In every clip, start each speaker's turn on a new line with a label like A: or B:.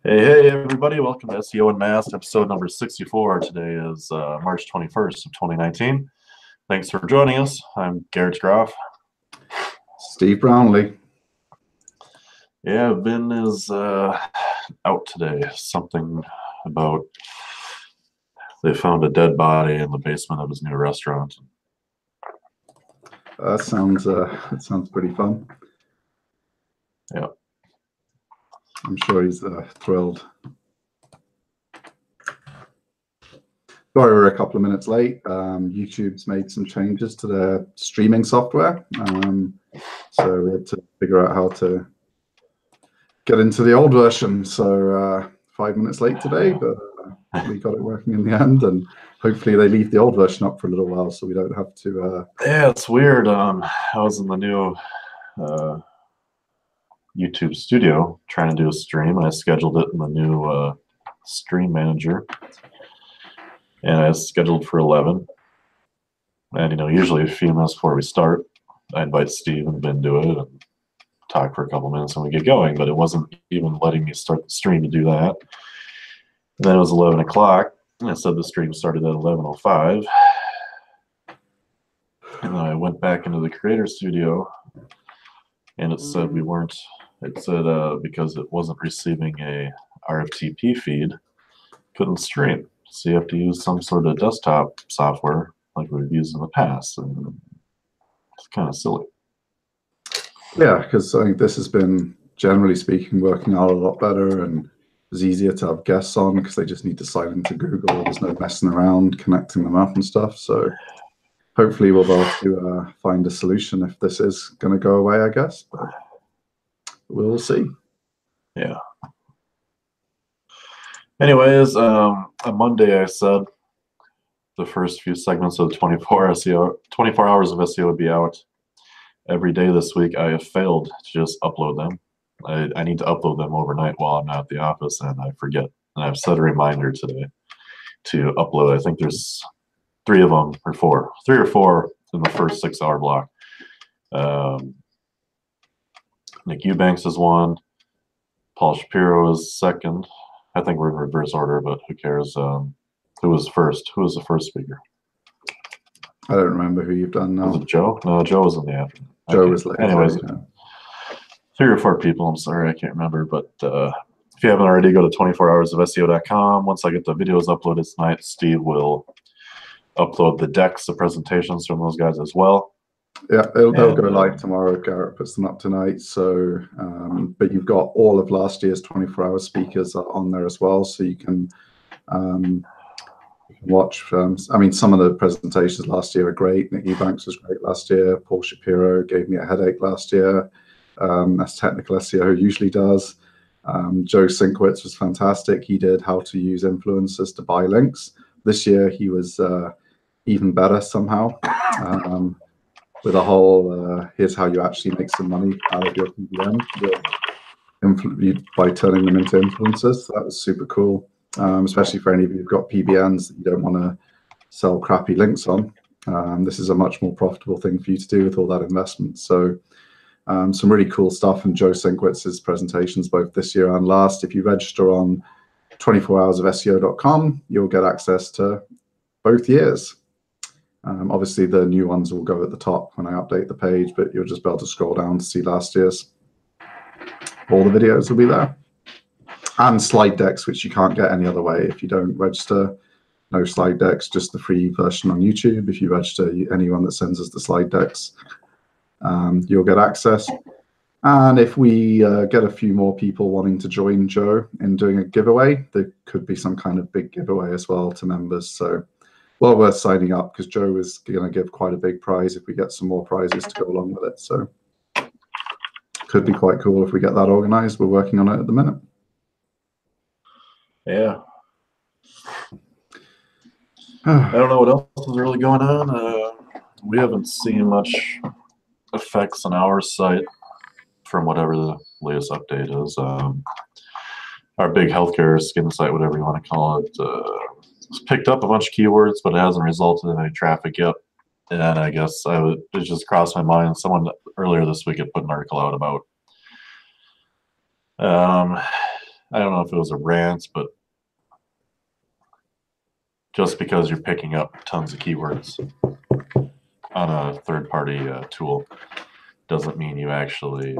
A: Hey, everybody, welcome to SEO Unmasked, episode number 64. Today is March 21st of 2019. Thanks for joining us. I'm Garrett Groff.
B: Steve Brownlee.
A: Yeah, Vin is out today. Something about they found a dead body in the basement of his new restaurant.
B: That sounds pretty fun.
A: Yeah.
B: I'm sure he's thrilled. Sorry, we're a couple of minutes late. YouTube's made some changes to their streaming software. So we had to figure out how to get into the old version. So 5 minutes late today, but we got it working in the end. And hopefully they leave the old version up for a little while so we don't have to...
A: Yeah, it's weird. I was in the new YouTube studio trying to do a stream. I scheduled it in the new stream manager. And I scheduled for 11. And, usually a few minutes before we start, I invite Steve and Ben to it and talk for a couple minutes and we get going. But it wasn't even letting me start the stream to do that. And then it was 11 o'clock. And I said the stream started at 11:05. And then I went back into the creator studio and it said we weren't, it said because it wasn't receiving a RFTP feed, couldn't stream. So you have to use some sort of desktop software like we've used in the past. And it's kind of silly.
B: Yeah, because I think this has been, generally speaking, working out a lot better, and it's easier to have guests on because they just need to sign into Google. There's no messing around connecting them up and stuff. So hopefully we'll be able to find a solution if this is going to go away, I guess. But we'll see.
A: Yeah. Anyways, on Monday I said the first few segments of 24 hours of SEO would be out. Every day this week I have failed to just upload them. I need to upload them overnight while I'm not at the office and I forget. And I've set a reminder today to upload. I think there's 3 of them or 4. 3 or 4 in the first 6-hour block. Nick Eubanks is one. Paul Shapiro is second. I think we're in reverse order, but who cares? Who was first? Who was the first speaker?
B: I don't remember who you've done now.
A: Was it Joe? No, Joe was in the afternoon.
B: Joe was later.
A: Anyways,
B: yeah.
A: 3 or 4 people. I'm sorry, I can't remember. But if you haven't already, go to 24hoursofseo.com. Once I get the videos uploaded tonight, Steve will upload the decks, the presentations from those guys as well.
B: Yeah, they'll go live tomorrow. Garrett puts them up tonight. So, but you've got all of last year's 24-hour speakers on there as well, so you can watch. I mean, some of the presentations last year are great. Nick Eubanks was great last year. Paul Shapiro gave me a headache last year. As technical SEO usually does. Joe Sinkwitz was fantastic. He did how to use influencers to buy links. This year he was even better somehow. With a whole, here's how you actually make some money out of your PBN by turning them into influencers. So that was super cool, especially for any of you who've got PBNs that you don't want to sell crappy links on. This is a much more profitable thing for you to do with all that investment. So some really cool stuff in Joe Sinkwitz's presentations, both this year and last. If you register on 24hoursofseo.com, you'll get access to both years. Obviously, the new ones will go at the top when I update the page, but you'll just be able to scroll down to see last year's. All the videos will be there. And slide decks, which you can't get any other way. If you don't register, no slide decks, just the free version on YouTube. If you register, anyone that sends us the slide decks, you'll get access. And if we get a few more people wanting to join Joe in doing a giveaway, there could be some kind of big giveaway as well to members. So well worth signing up, because Joe is going to give quite a big prize if we get some more prizes to go along with it. So could be quite cool if we get that organized. We're working on it at the minute.
A: Yeah. I don't know what else is really going on. We haven't seen much effects on our site from whatever the latest update is. Our big healthcare skin site, whatever you want to call it, it's picked up a bunch of keywords, but it hasn't resulted in any traffic yet. And I guess it just crossed my mind. Someone earlier this week had put an article out about I don't know if it was a rant, but just because you're picking up tons of keywords on a third-party tool doesn't mean you actually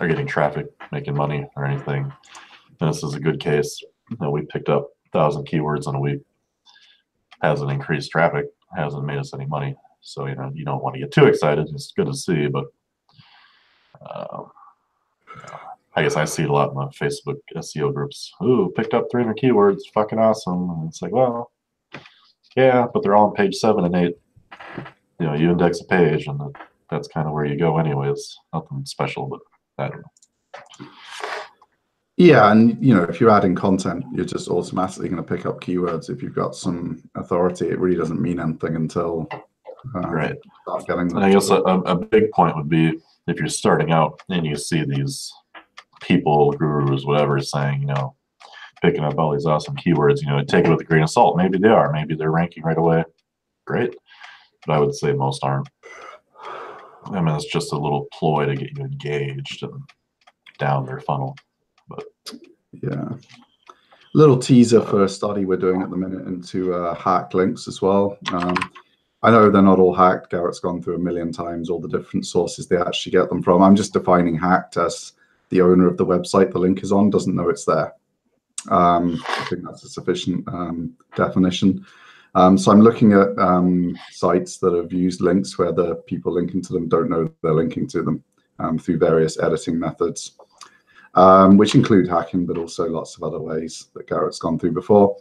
A: are getting traffic, making money, or anything. And this is a good case. We picked up 1,000 keywords in a week. Hasn't increased traffic, hasn't made us any money. So, you don't want to get too excited. It's good to see, but I guess I see it a lot in the Facebook SEO groups. Ooh, picked up 300 keywords, fucking awesome. And it's like, well, yeah, but they're all on page 7 and 8. You index a page, and that's kind of where you go anyways. Nothing special, but I don't know.
B: Yeah, and if you're adding content, you're just automatically going to pick up keywords. If you've got some authority, it really doesn't mean anything until
A: right.
B: Start getting them.
A: And I guess a big point would be if you're starting out and you see these people, gurus, whatever, saying, picking up all these awesome keywords, take it with a grain of salt. Maybe they are. Maybe they're ranking right away. Great. But I would say most aren't. I mean, it's just a little ploy to get you engaged and down their funnel. But
B: yeah, little teaser for a study we're doing at the minute into hacked links as well. I know they're not all hacked. Garrett's gone through a million times all the different sources they actually get them from. I'm just defining hacked as the owner of the website the link is on doesn't know it's there. I think that's a sufficient definition. So I'm looking at sites that have used links where the people linking to them don't know they're linking to them through various editing methods, which include hacking, but also lots of other ways that Garrett's gone through before.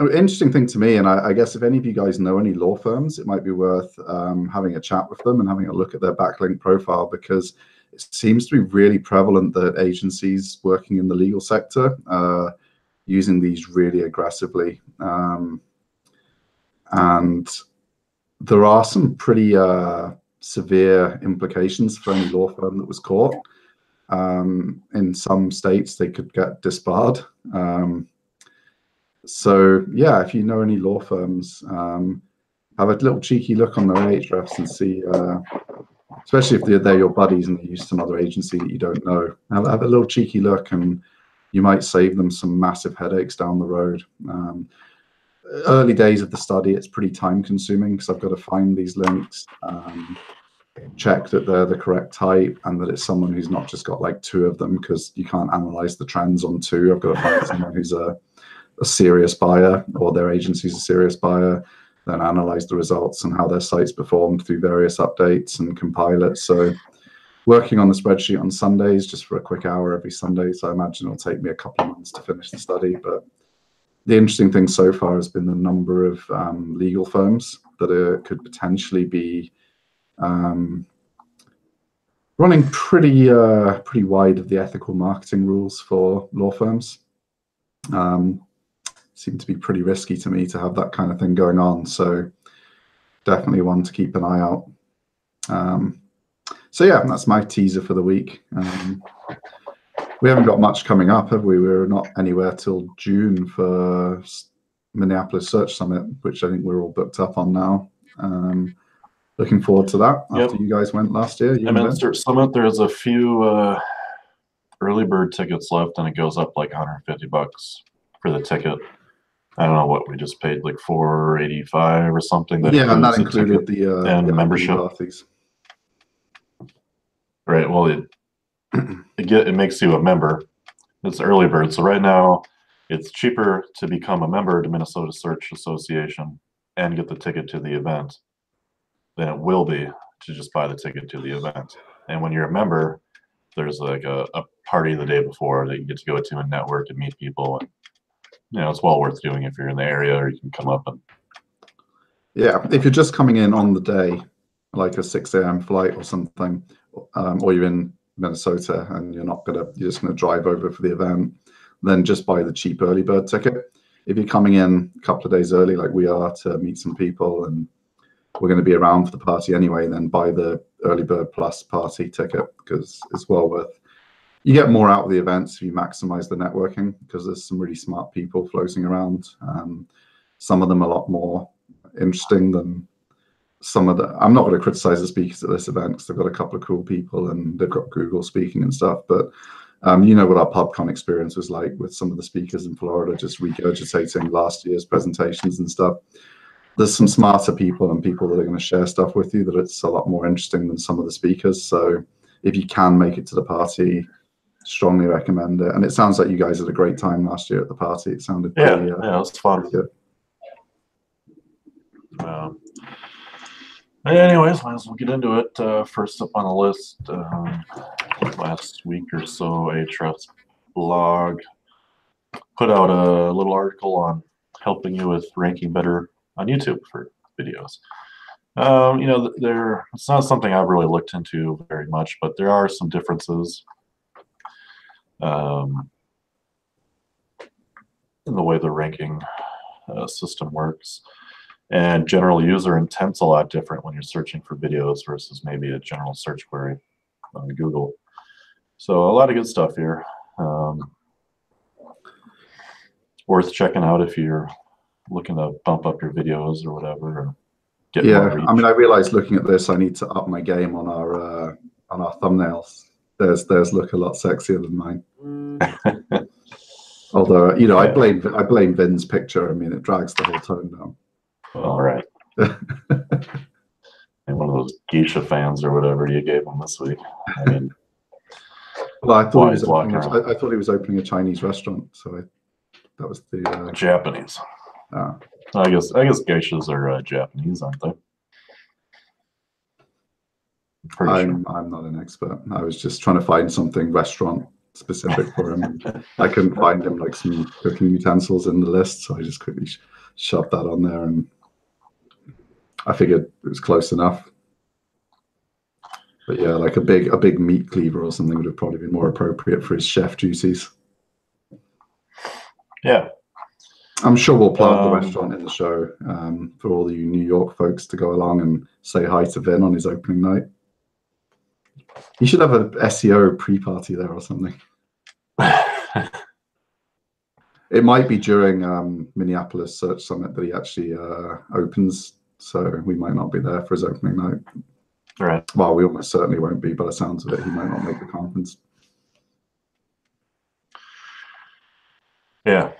B: An interesting thing to me, and I guess if any of you guys know any law firms, it might be worth having a chat with them and having a look at their backlink profile, because it seems to be really prevalent that agencies working in the legal sector are using these really aggressively. And there are some pretty severe implications for any law firm that was caught. In some states, they could get disbarred. So yeah, if you know any law firms, have a little cheeky look on their Ahrefs and see, especially if they're your buddies and they use some other agency that you don't know. Have a little cheeky look, and you might save them some massive headaches down the road. Early days of the study, it's pretty time consuming because I've got to find these links, check that they're the correct type, and that it's someone who's not just got like 2 of them, because you can't analyze the trends on 2. I've got to find someone who's a serious buyer, or their agency's a serious buyer, then analyze the results and how their site's performed through various updates and compile it. So working on the spreadsheet on Sundays, just for a quick hour every Sunday. So I imagine it'll take me a couple of months to finish the study. But the interesting thing so far has been the number of legal firms that could potentially be running pretty wide of the ethical marketing rules for law firms. Seemed to be pretty risky to me to have that kind of thing going on. So definitely one to keep an eye out. So yeah, that's my teaser for the week. We haven't got much coming up, have we? We're not anywhere till June for Minneapolis Search Summit, which I think we're all booked up on now. Looking forward to that after you guys went last year.
A: I mean, Search Summit, there's a few early bird tickets left, and it goes up like $150 for the ticket. I don't know what we just paid, like $485 or something.
B: Yeah, and that included the
A: membership
B: parties.
A: Right. Well, it makes you a member. It's early bird. So right now, it's cheaper to become a member to Minnesota Search Association and get the ticket to the event than it will be to just buy the ticket to the event. And when you're a member, there's like a party the day before that you get to go to and network and meet people. And it's well worth doing if you're in the area, or you can come up and.
B: Yeah, if you're just coming in on the day, like a 6 a.m. flight or something, or you're in Minnesota and you're just gonna drive over for the event, then just buy the cheap early bird ticket. If you're coming in a couple of days early, like we are, to meet some people and we're going to be around for the party anyway, then buy the early bird plus party ticket, because it's well worth. You get more out of the events if you maximize the networking, because there's some really smart people floating around. Some of them a lot more interesting than some of the, I'm not going to criticize the speakers at this event because they've got a couple of cool people and they've got Google speaking and stuff, but you know what our PubCon experience was like with some of the speakers in Florida just regurgitating last year's presentations and stuff. There's some smarter people and people that are going to share stuff with you that it's a lot more interesting than some of the speakers. So if you can make it to the party, strongly recommend it. And it sounds like you guys had a great time last year at the party. It sounded pretty,
A: yeah, it was fun.
B: good.
A: Anyways, might as well get into it. First up on the list, last week or so, Ahrefs blog put out a little article on helping you with ranking better on YouTube for videos. You know, it's not something I've really looked into very much, but there are some differences in the way the ranking system works. And general user intent's a lot different when you're searching for videos versus maybe a general search query on Google. So a lot of good stuff here. Worth checking out if you're looking to bump up your videos or whatever. Or get more reach.
B: I mean, I realized looking at this, I need to up my game on our thumbnails. Theirs look a lot sexier than mine. Although, you know, I blame Vin's picture. I mean, it drags the whole tone down.
A: All right. And one of those geisha fans or whatever you gave him this week. I mean,
B: well, I thought he was opening a Chinese restaurant, so that was the
A: Japanese. I guess geishas are Japanese, aren't they?
B: I'm not an expert. I was just trying to find something restaurant specific for him. I couldn't find him like some cooking utensils in the list, so I just quickly shoved that on there, and I figured it was close enough. But yeah, like a big meat cleaver or something would have probably been more appropriate for his chef duties.
A: Yeah.
B: I'm sure we'll plug the restaurant in the show for all you New York folks to go along and say hi to Vin on his opening night. You should have an SEO pre-party there or something. It might be during Minneapolis Search Summit that he actually opens, so we might not be there for his opening night.
A: All right.
B: Well, we almost certainly won't be, by the sounds of it. He might not make the conference.
A: Yeah.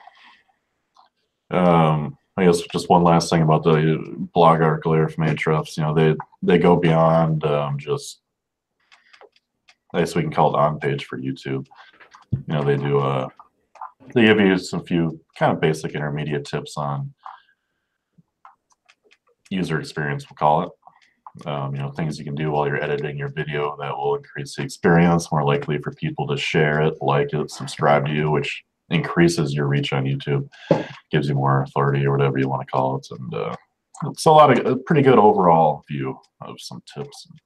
A: I guess just one last thing about the blog article here from Ahrefs. You know, they go beyond just, I guess we can call it on page for YouTube. You know, they give you some few kind of basic intermediate tips on user experience, we'll call it. You know, things you can do while you're editing your video that will increase the experience, more likely for people to share it, like it, subscribe to you, which increases your reach on YouTube, gives you more authority or whatever you want to call it. And it's a pretty good overall view of some tips and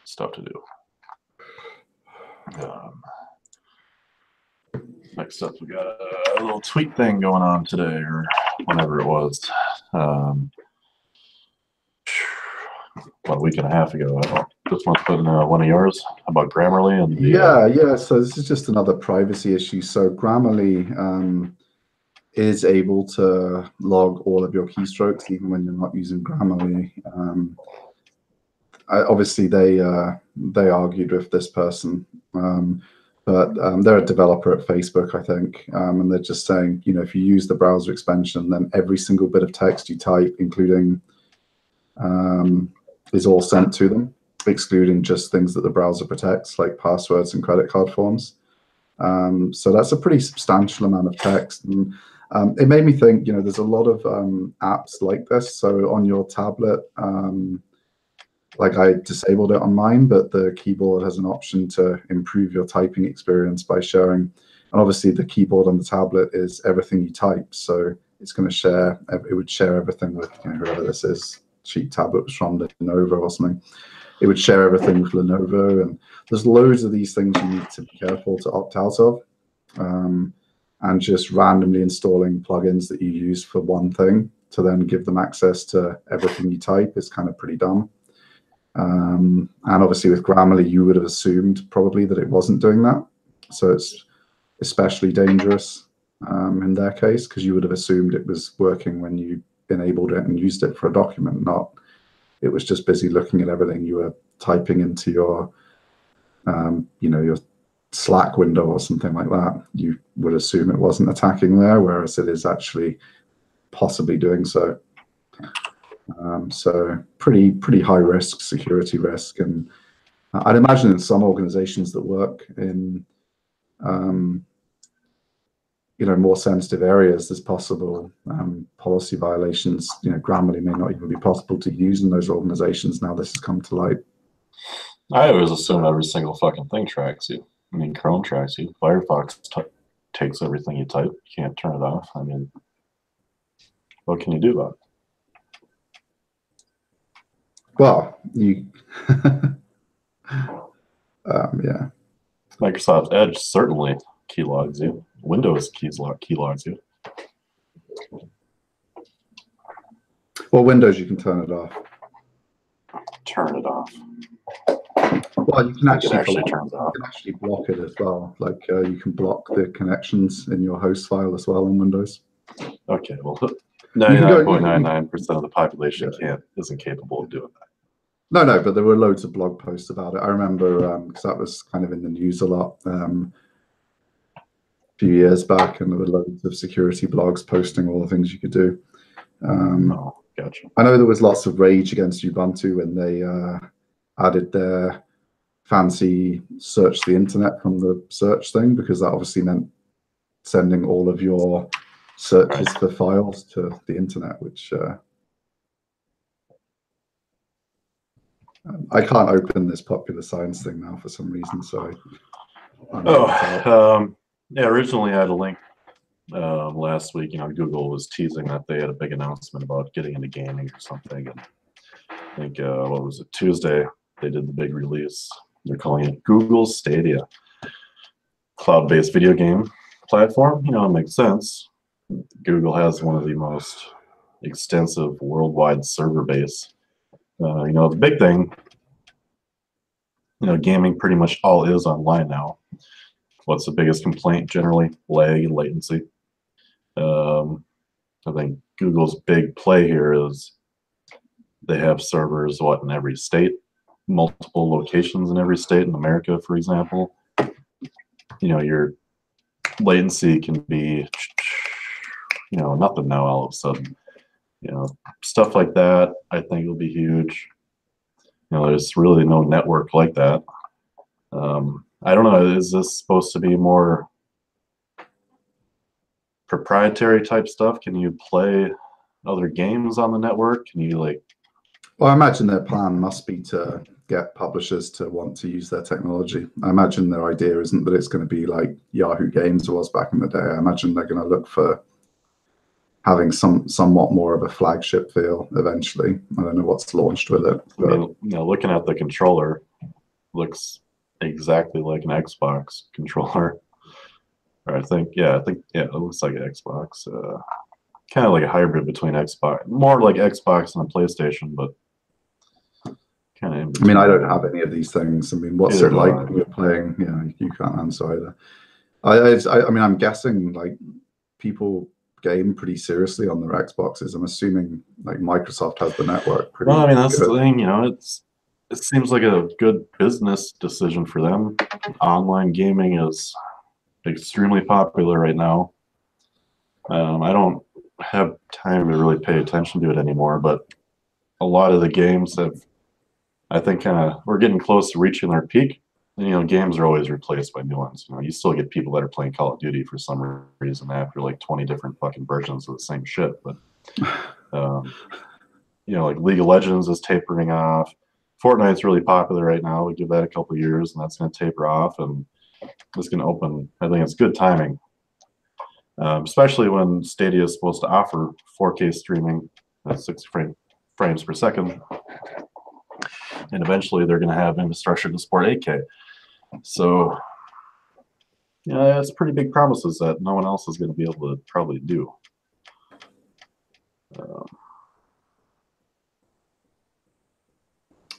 A: stuff to do. Next up, we got a little tweet thing going on today, or whenever it was. About a week and a half ago. This one's been one of yours about Grammarly and
B: yeah. So this is just another privacy issue. So Grammarly is able to log all of your keystrokes even when you're not using Grammarly. Obviously, they argued with this person, but they're a developer at Facebook, I think, and they're just saying, you know, if you use the browser expansion, then every single bit of text you type, including is all sent to them, excluding just things that the browser protects, like passwords and credit card forms. So that's a pretty substantial amount of text. And it made me think, you know, there's a lot of apps like this. So on your tablet, like I disabled it on mine, but the keyboard has an option to improve your typing experience by sharing. And obviously the keyboard on the tablet is everything you type. So it's going to share, it would share everything with, you know, whoever this is. Cheap tablet was from Lenovo or something. It would share everything with Lenovo, and there's loads of these things you need to be careful to opt out of, and just randomly installing plugins that you use for one thing to then give them access to everything you type is kind of pretty dumb. And obviously with Grammarly, you would have assumed probably that it wasn't doing that, so it's especially dangerous in their case, because you would have assumed it was working when you enabled it and used it for a document, not it was just busy looking at everything you were typing into your, your Slack window or something like that. You would assume it wasn't attacking there, whereas it is actually possibly doing so. So pretty high risk, security risk, and I'd imagine in some organizations that work in more sensitive areas, there's possible policy violations. Grammarly may not even be possible to use in those organizations. Now this has come to light.
A: I always assume every single fucking thing tracks you. I mean, Chrome tracks you. Firefox takes everything you type. You can't turn it off. I mean, what can you do about it?
B: Well, you, yeah.
A: Microsoft Edge certainly keylogs you. Windows keylogs you.
B: Well, Windows, you can turn it off.
A: Turn it off.
B: Well, you can actually
A: block
B: it as well. Like you can block the connections in your host file as well on Windows.
A: Okay, well, 99.99% of the population isn't capable of doing that.
B: No, but there were loads of blog posts about it. I remember because that was kind of in the news a lot a few years back, and there were loads of security blogs posting all the things you could do.
A: Gotcha.
B: I know there was lots of rage against Ubuntu when they added their fancy search the internet from the search thing, because that obviously meant sending all of your searches for files to the internet, which I can't open this popular science thing now for some reason. So
A: originally I had a link last week. Google was teasing that they had a big announcement about getting into gaming or something, and I think what was it, Tuesday, they did the big release. They're calling it Google Stadia, cloud-based video game platform. It makes sense. Google has one of the most extensive worldwide server base. The big thing, gaming pretty much all is online now. What's the biggest complaint generally? Lag and latency. I think Google's big play here is they have servers, in every state, multiple locations in every state in America, for example. Your latency can be, nothing now all of a sudden. Stuff like that, I think will be huge. There's really no network like that. I don't know, is this supposed to be more proprietary type stuff? Can you play other games on the network? Can you
B: Well, I imagine their plan must be to get publishers to want to use their technology. I imagine their idea isn't that it's going to be like Yahoo Games was back in the day. I imagine they're going to look for having somewhat more of a flagship feel eventually. I don't know what's launched with it.
A: But, I mean, looking at the controller, looks exactly like an Xbox controller. Or I think it looks like an Xbox. Kind of like a hybrid between Xbox, more like Xbox and a PlayStation, but kind of in between.
B: I mean, I don't have any of these things. I mean, what's it like when you're playing? You can't answer either. I mean, I'm guessing like people game pretty seriously on their Xboxes. I'm assuming like Microsoft has the network pretty
A: well, I mean, that's good. The thing, it seems like a good business decision for them. Online gaming is extremely popular right now. I don't have time to really pay attention to it anymore, but a lot of the games have, I think, we're getting close to reaching their peak. And, games are always replaced by new ones. You still get people that are playing Call of Duty for some reason after like 20 different fucking versions of the same shit. But, like League of Legends is tapering off. Fortnite's really popular right now. We give that a couple of years, and that's going to taper off, and it's going to open. I think it's good timing, especially when Stadia is supposed to offer 4K streaming at 60 frames per second, and eventually they're going to have infrastructure to support 8K. So, that's pretty big promises that no one else is going to be able to probably do.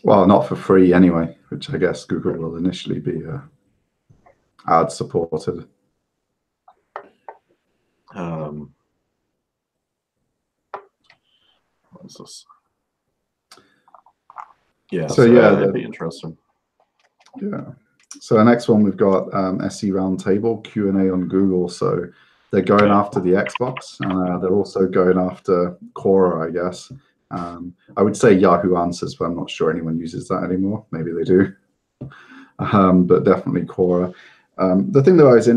B: Well, not for free anyway, which I guess Google will initially be ad supported.
A: What is this? Yeah,
B: So yeah,
A: that'd be interesting.
B: Yeah. So the next one we've got SE Roundtable Q&A on Google. So they're going after the Xbox, and they're also going after Quora, I guess. I would say Yahoo Answers, but I'm not sure anyone uses that anymore. Maybe they do. But definitely Quora. The thing that I was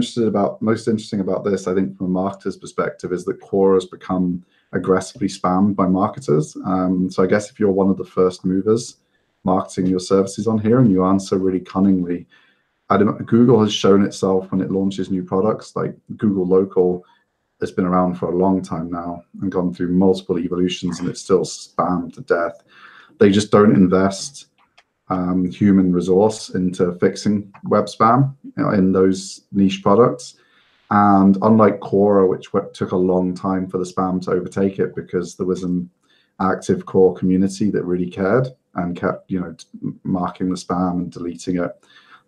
B: most interesting about this, I think, from a marketer's perspective, is that Quora has become aggressively spammed by marketers. So I guess if you're one of the first movers marketing your services on here and you answer really cunningly, Google has shown itself when it launches new products, like Google Local has been around for a long time now and gone through multiple evolutions, and it's still spammed to death. They just don't invest human resource into fixing web spam, in those niche products. And unlike Quora, which took a long time for the spam to overtake it because there was an active core community that really cared and kept, marking the spam and deleting it,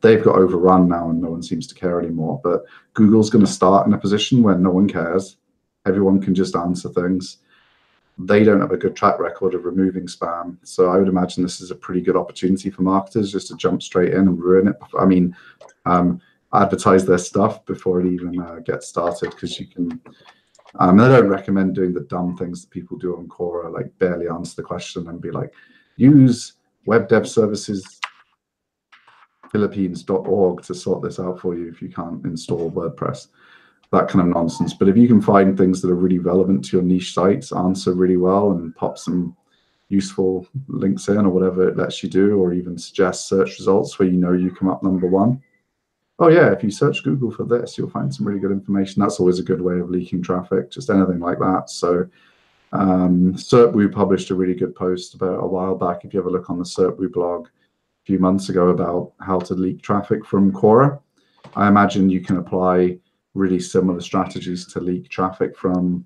B: they've got overrun now and no one seems to care anymore. But Google's going to start in a position where no one cares. Everyone can just answer things. They don't have a good track record of removing spam. So I would imagine this is a pretty good opportunity for marketers just to jump straight in and ruin it. I mean, advertise their stuff before it even gets started, because you can. I don't recommend doing the dumb things that people do on Quora, like barely answer the question and be like, use web dev services Philippines.org to sort this out for you if you can't install WordPress, that kind of nonsense. But if you can find things that are really relevant to your niche sites, answer really well, and pop some useful links in or whatever it lets you do, or even suggest search results where you come up number one. Oh yeah, if you search Google for this, you'll find some really good information. That's always a good way of leaking traffic, just anything like that. So SERP published a really good post about a while back, if you ever look on the SERP blog, a few months ago, about how to leak traffic from Quora. I imagine you can apply really similar strategies to leak traffic from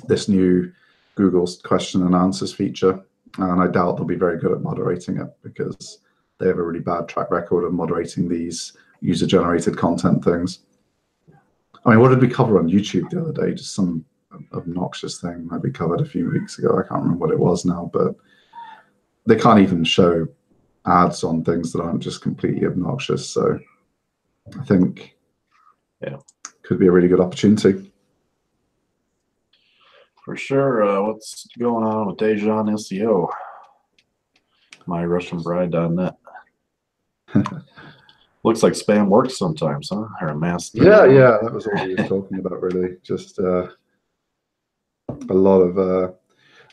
B: this new Google's question and answers feature. And I doubt they'll be very good at moderating it, because they have a really bad track record of moderating these user-generated content things. I mean, what did we cover on YouTube the other day? Just some obnoxious thing that we covered a few weeks ago. I can't remember what it was now, but they can't even show ads on things that aren't just completely obnoxious. So I think could be a really good opportunity.
A: For sure. What's going on with Dejan SEO? MyRussianBride.net. Looks like spam works sometimes, huh? Or mass.
B: Yeah, that was all we were talking about, really. Just a lot of.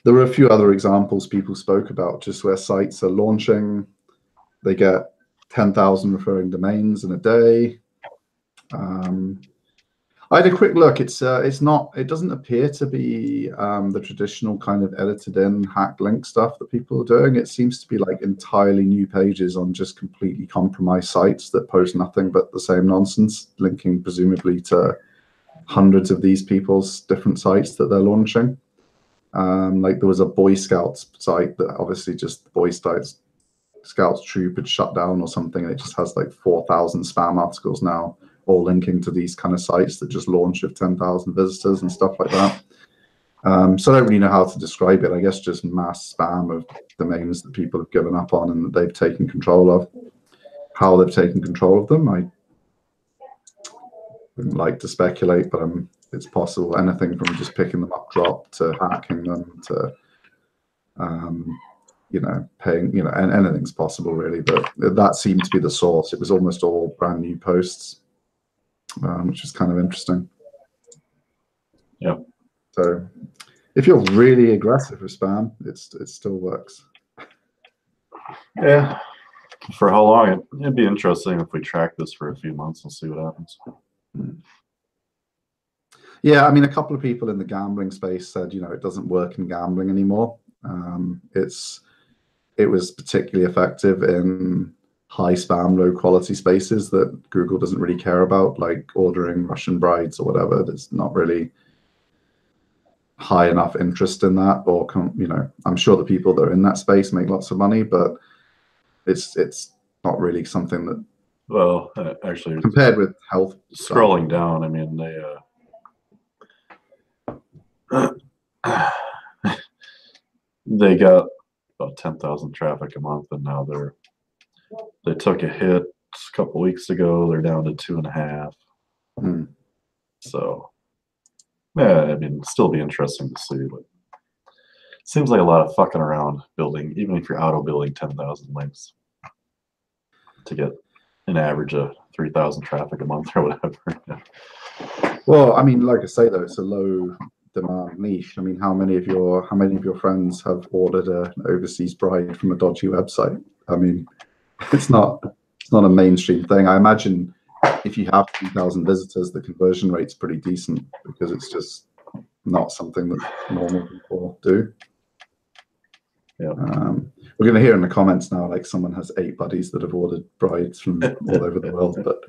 B: There were a few other examples people spoke about, just where sites are launching, they get 10,000 referring domains in a day. I had a quick look. It doesn't appear to be the traditional kind of edited in hack link stuff that people are doing. It seems to be like entirely new pages on just completely compromised sites that post nothing but the same nonsense, linking presumably to hundreds of these people's different sites that they're launching. Like there was a Boy Scouts site that obviously just the Boy Scouts troop had shut down or something, and it just has like 4,000 spam articles now, all linking to these kind of sites that just launch with 10,000 visitors and stuff like that. So I don't really know how to describe it. I guess just mass spam of domains that people have given up on and that they've taken control of. How they've taken control of them, I wouldn't like to speculate, but it's possible. Anything from just picking them up drop to hacking them to paying, and anything's possible really. But that seemed to be the source. It was almost all brand new posts, which is kind of interesting.
A: Yeah.
B: So if you're really aggressive with spam, it still works.
A: Yeah. For how long? It'd be interesting if we track this for a few months and see what happens.
B: Yeah, I mean, a couple of people in the gambling space said, it doesn't work in gambling anymore. It was particularly effective in high spam, low quality spaces that Google doesn't really care about, like ordering Russian brides or whatever. There's not really high enough interest in that, or I'm sure the people that are in that space make lots of money, but it's not really something that.
A: Well, actually,
B: compared with health.
A: Scrolling down, I mean, they they got about 10,000 traffic a month, and now they took a hit a couple weeks ago. They're down to 2.5.
B: Hmm.
A: So, yeah, I mean, still be interesting to see. But seems like a lot of fucking around building, even if you're auto building 10,000 links to get an average of 3,000 traffic a month or whatever.
B: Well, I mean, like I say though, it's a low demand niche. I mean, how many of your friends have ordered an overseas bride from a dodgy website? I mean, it's not a mainstream thing. I imagine if you have 3,000 visitors, the conversion rate's pretty decent because it's just not something that normal people do.
A: Yeah.
B: We're going to hear in the comments now, like someone has 8 buddies that have ordered brides from all over the world, but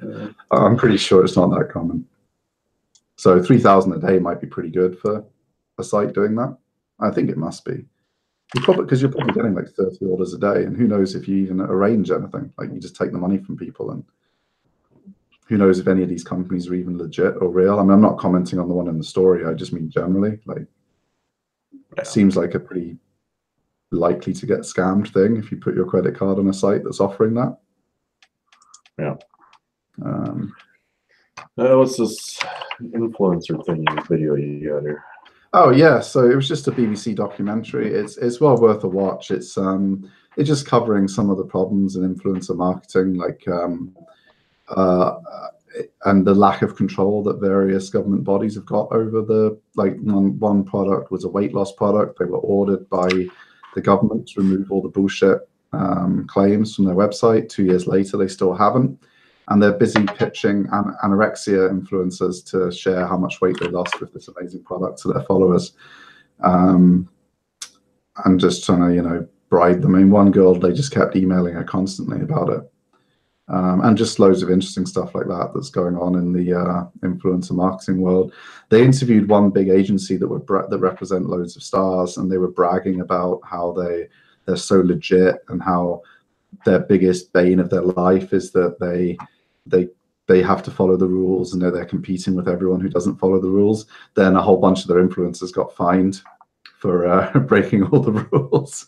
B: I'm pretty sure it's not that common. So 3,000 a day might be pretty good for a site doing that. I think it must be. Because you're probably getting like 30 orders a day, and who knows if you even arrange anything. Like you just take the money from people, and who knows if any of these companies are even legit or real. I mean, I'm not commenting on the one in the story. I just mean generally. Like, it seems like a pretty likely to get scammed thing if you put your credit card on a site that's offering that.
A: Yeah. What's this influencer thing video you got here?
B: Oh yeah, so it was just a BBC documentary. It's well worth a watch. It's just covering some of the problems in influencer marketing, like and the lack of control that various government bodies have got over the, like, one product was a weight loss product. They were ordered by the government to remove all the bullshit claims from their website. 2 years later, they still haven't. And they're busy pitching anorexia influencers to share how much weight they lost with this amazing product to their followers. And just trying to, bribe them. I mean, one girl, they just kept emailing her constantly about it. And just loads of interesting stuff like that that's going on in the influencer marketing world. They interviewed one big agency that represent loads of stars, and they were bragging about how they're so legit and how their biggest bane of their life is that they have to follow the rules, and they're competing with everyone who doesn't follow the rules. Then a whole bunch of their influencers got fined for breaking all the rules.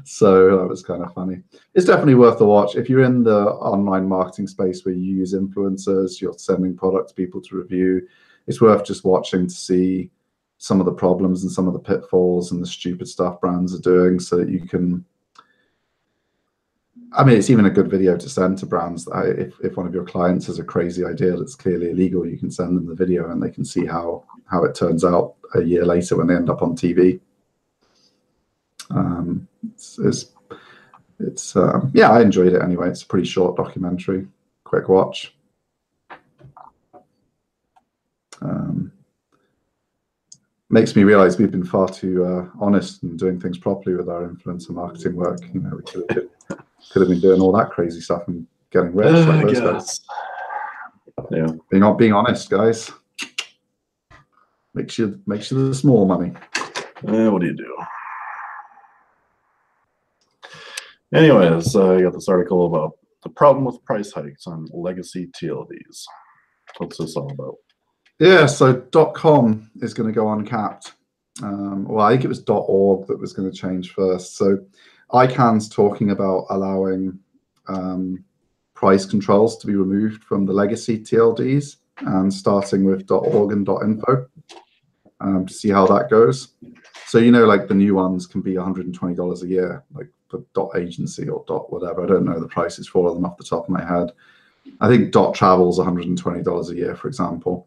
B: So that was kind of funny. It's definitely worth a watch. If you're in the online marketing space where you use influencers, you're sending products to people to review, it's worth just watching to see some of the problems and some of the pitfalls and the stupid stuff brands are doing, so that you can, I mean, it's even a good video to send to brands. If one of your clients has a crazy idea that's clearly illegal, you can send them the video and they can see how it turns out a year later when they end up on TV. Yeah, I enjoyed it anyway. It's a pretty short documentary, quick watch. Makes me realize we've been far too honest in doing things properly with our influencer marketing work. We could have been doing all that crazy stuff and getting rich like those guys.
A: Yeah,
B: being honest, guys, makes you the small money.
A: What do you do? Anyways, I got this article about the problem with price hikes on legacy TLDs. What's this all about? Yeah,
B: so .com is going to go uncapped. Well, I think it was .org that was going to change first. So ICANN's talking about allowing price controls to be removed from the legacy TLDs, and starting with .org and .info to see how that goes. So, like the new ones can be $120 a year, like for .agency or .whatever. I don't know the prices for them off the top of my head. I think .travel's $120 a year, for example.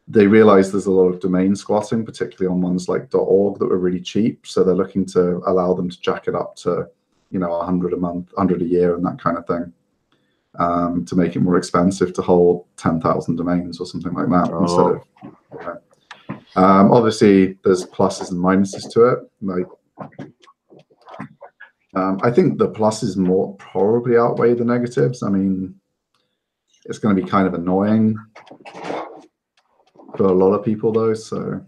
B: They realize there's a lot of domain squatting, particularly on ones like .org that were really cheap. So they're looking to allow them to jack it up to, $100 a month, $100 a year, and that kind of thing, to make it more expensive to hold 10,000 domains or something like that instead of. Obviously, there's pluses and minuses to it. Like, I think the pluses more probably outweigh the negatives. I mean, it's going to be kind of annoying for a lot of people, though. So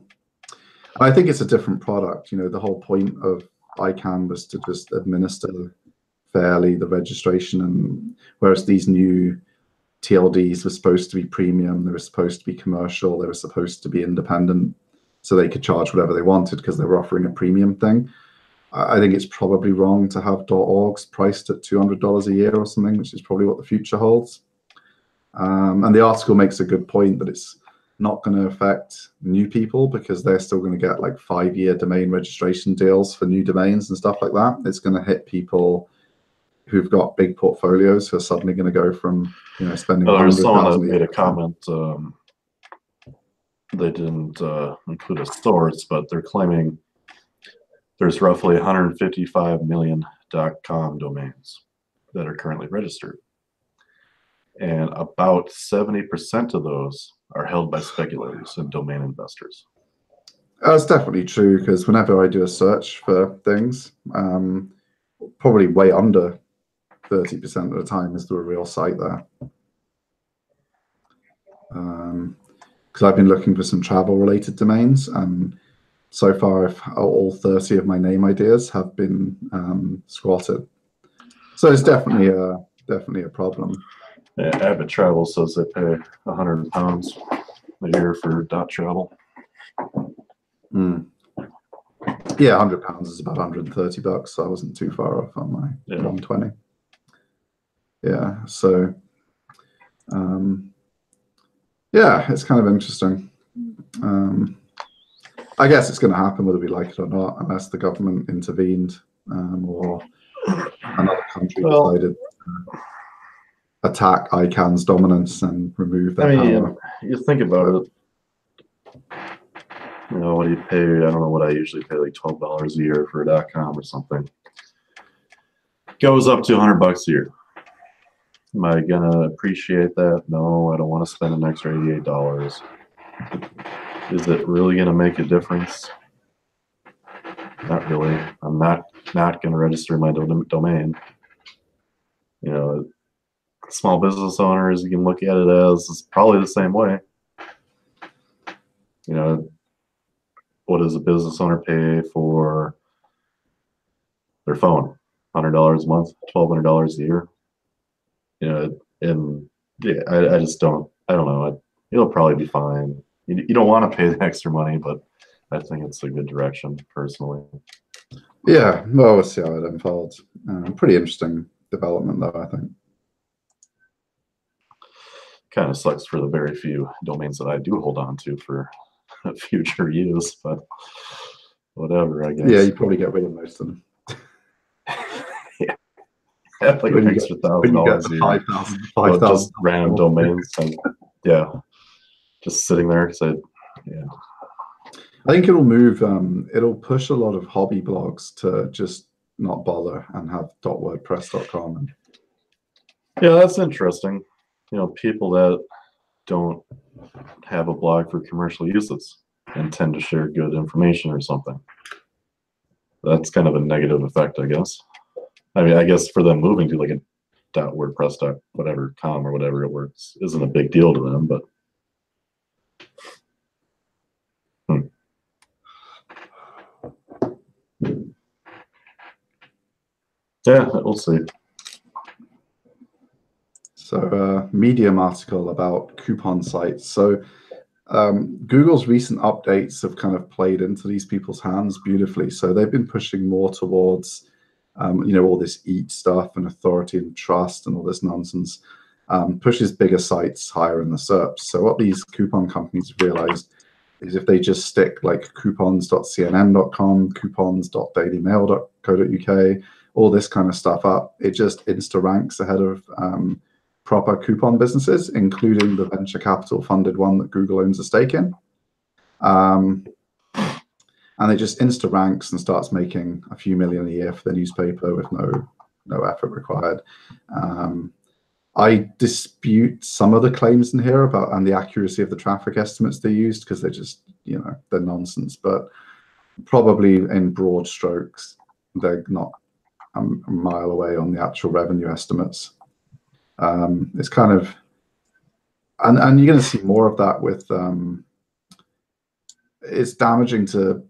B: I think it's a different product. The whole point of ICANN was to just administer fairly the registration, and whereas these new TLDs were supposed to be premium, they were supposed to be commercial, they were supposed to be independent. so they could charge whatever they wanted because they were offering a premium thing. I think it's probably wrong to have .orgs priced at $200 a year or something, which is probably what the future holds. And the article makes a good point that it's not going to affect new people because they're still going to get like 5-year domain registration deals for new domains and stuff like that. It's going to hit people who've got big portfolios who are suddenly going to go from, you know, spending
A: there's someone that
B: $100,000
A: made a comment. They didn't include a source, but they're claiming there's roughly 155 million .com domains that are currently registered. And about 70% of those are held by speculators and domain investors.
B: That's definitely true, because whenever I do a search for things, probably way under 30% of the time is there a real site there. Because I've been looking for some travel-related domains, and so far all 30 of my name ideas have been squatted. So it's definitely a problem.
A: Yeah, Abbott Travel says they pay £100 a year for .travel.
B: Yeah, £100 is about $130, so I wasn't too far off on my 120. Yeah, so yeah, it's kind of interesting. I guess it's going to happen whether we like it or not, unless the government intervened or another country decided to attack ICANN's dominance and remove their power.
A: You think about it. You know, what do you pay? I don't know what I usually pay, like $12 a year for a .com or something. Goes up to $100 a year. Am I gonna appreciate that? No, I don't want to spend an extra $88. Is it really gonna make a difference? Not really. I'm not gonna register my domain. You know, small business owners, you can look at it as it's probably the same way. You know, what does a business owner pay for their phone? $100 a month, $1,200 a year. You know, and yeah, I just don't. I don't know. It'll probably be fine. You don't want to pay the extra money, but I think it's a good direction, personally.
B: Yeah, well, we'll see how it unfolds. Pretty interesting development, though, I think.
A: Kind of sucks for the very few domains that I do hold on to for future use, but whatever, I guess.
B: Yeah, you probably get rid of most of them.
A: Yeah, like an extra $1,000 a year. 5,000 just random domains, and yeah, just sitting there. So yeah,
B: I think it'll move. It'll push a lot of hobby blogs to just not bother and have .wordpress.com.
A: Yeah, that's interesting. You know, people that don't have a blog for commercial uses and tend to share good information or something. That's kind of a negative effect, I guess. I mean, I guess for them moving to like a .wordpress.com or whatever it works isn't a big deal to them, but yeah, we'll see.
B: So, Medium article about coupon sites. So, Google's recent updates have kind of played into these people's hands beautifully. So they've been pushing more towards, you know, all this EAT stuff and authority and trust and all this nonsense, pushes bigger sites higher in the SERPs. So what these coupon companies have realized is if they just stick like coupons.cnn.com, coupons.dailymail.co.uk, all this kind of stuff up, it just insta ranks ahead of proper coupon businesses, including the venture capital funded one that Google owns a stake in. And it just insta ranks and starts making a few million a year for the newspaper with no effort required. I dispute some of the claims in here about and the accuracy of the traffic estimates they used, because they're just, you know, they're nonsense. But probably in broad strokes, they're not a mile away on the actual revenue estimates. It's kind of, and you're going to see more of that with, it's damaging to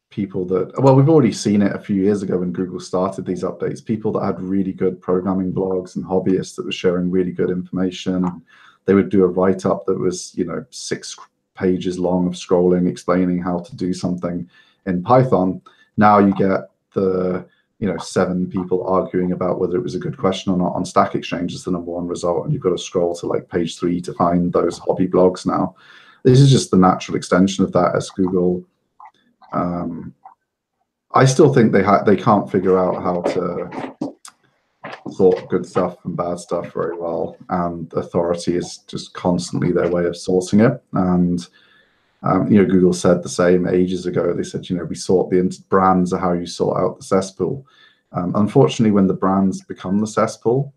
B: people that, well, we've already seen it a few years ago when Google started these updates, people that had really good programming blogs and hobbyists that were sharing really good information. They would do a write-up that was, you know, 6 pages long of scrolling, explaining how to do something in Python. Now you get the 7 people arguing about whether it was a good question or not on Stack Exchange as the #1 result, and you've got to scroll to like page 3 to find those hobby blogs now. This is just the natural extension of that as Google. I still think they can't figure out how to sort good stuff from bad stuff very well, and authority is just constantly their way of sourcing it. And Google said the same ages ago. They said, we sort the brands are how you sort out the cesspool. Unfortunately, when the brands become the cesspool